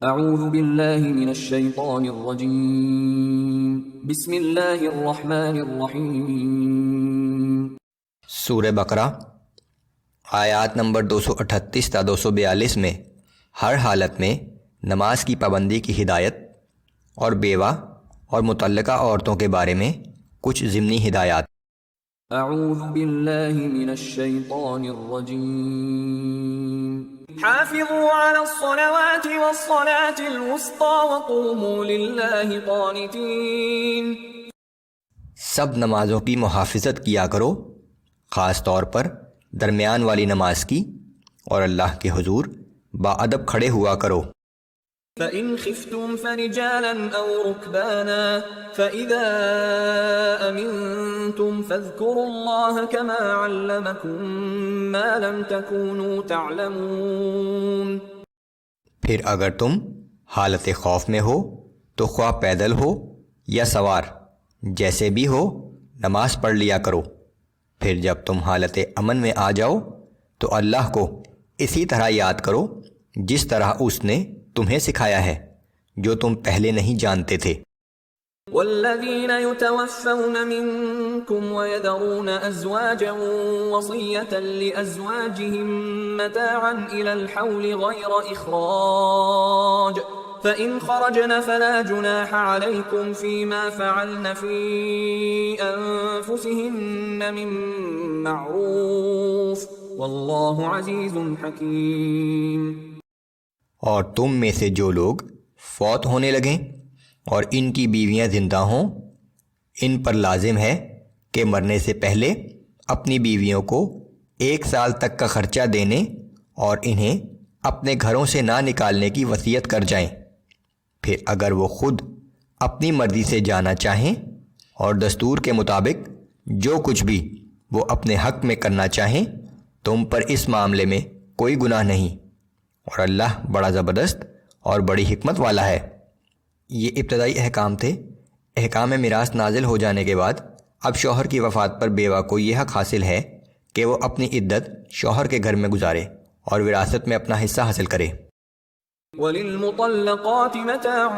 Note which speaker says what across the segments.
Speaker 1: اعوذ باللہ من الشیطان الرجیم بسم اللہ الرحمن الرحیم۔
Speaker 2: سورہ بقرہ آیات نمبر 238 تا 242 میں ہر حالت میں نماز کی پابندی کی ہدایت اور بیوہ اور متعلقہ عورتوں کے بارے میں کچھ ضمنی ہدایات۔
Speaker 1: اعوذ باللہ من الشیطان الرجیم۔ حافظوا على الصلوات والصلاة الوسطى وقوموا للہ قانتین۔
Speaker 2: سب نمازوں کی محافظت کیا کرو، خاص طور پر درمیان والی نماز کی، اور اللہ کے حضور باادب کھڑے ہوا کرو۔
Speaker 1: فَإِنْ خِفْتُمْ فَرِجَالًا أَوْ رُكْبَانًا فَإِذَا أَمِنْتُمْ فَاذْكُرُوا اللَّهَ كَمَا عَلَّمَكُمْ مَا لَمْ تَكُونُوا تَعْلَمُونَ۔ پھر اگر تم حالت خوف میں ہو تو خواہ پیدل ہو یا سوار، جیسے بھی ہو نماز پڑھ لیا کرو۔ پھر جب تم حالت امن میں آ جاؤ تو اللہ کو اسی طرح یاد کرو جس طرح اس نے تمہیں سکھایا ہے، جو تم پہلے نہیں جانتے تھے۔ والذین یتوفون منکم ویذرون ازواجا وصیة لازواجهم متاعا الى الحول غیر اخراج فإن خرجن فلا جناح عليكم فيما فعلن في أنفسهن من معروف والله عزيز حكيم۔
Speaker 2: اور تم میں سے جو لوگ فوت ہونے لگیں اور ان کی بیویاں زندہ ہوں، ان پر لازم ہے کہ مرنے سے پہلے اپنی بیویوں کو 1 سال تک کا خرچہ دینے اور انہیں اپنے گھروں سے نہ نکالنے کی وصیت کر جائیں۔ پھر اگر وہ خود اپنی مرضی سے جانا چاہیں اور دستور کے مطابق جو کچھ بھی وہ اپنے حق میں کرنا چاہیں، تم پر اس معاملے میں کوئی گناہ نہیں، اور اللہ بڑا زبردست اور بڑی حکمت والا ہے۔ یہ ابتدائی احکام تھے۔ احکام میراث نازل ہو جانے کے بعد اب شوہر کی وفات پر بیوہ کو یہ حق حاصل ہے کہ وہ اپنی عدت شوہر کے گھر میں گزارے اور وراثت میں اپنا حصہ حاصل کرے۔
Speaker 1: وَلِلْمُطَلَّقَاتِ مَتَاعٌ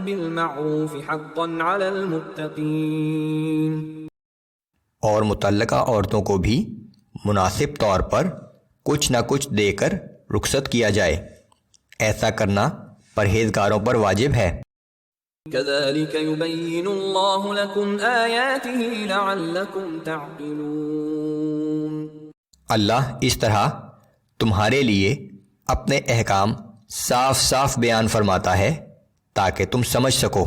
Speaker 1: بِالْمَعْرُوفِ حَقًّا عَلَى الْمُتَّقِينَ۔
Speaker 2: اور متعلقہ عورتوں کو بھی مناسب طور پر کچھ نہ کچھ دے کر رخصت کیا جائے، ایسا کرنا پرہیزگاروں پر واجب ہے۔
Speaker 1: كَذَلِكَ يُبَيِّنُ اللَّهُ لَكُمْ آيَاتِهِ لَعَلَّكُمْ تَعْقِلُونَ۔
Speaker 2: اللہ اس طرح تمہارے لیے اپنے احکام صاف صاف بیان فرماتا ہے تاکہ تم سمجھ سکو۔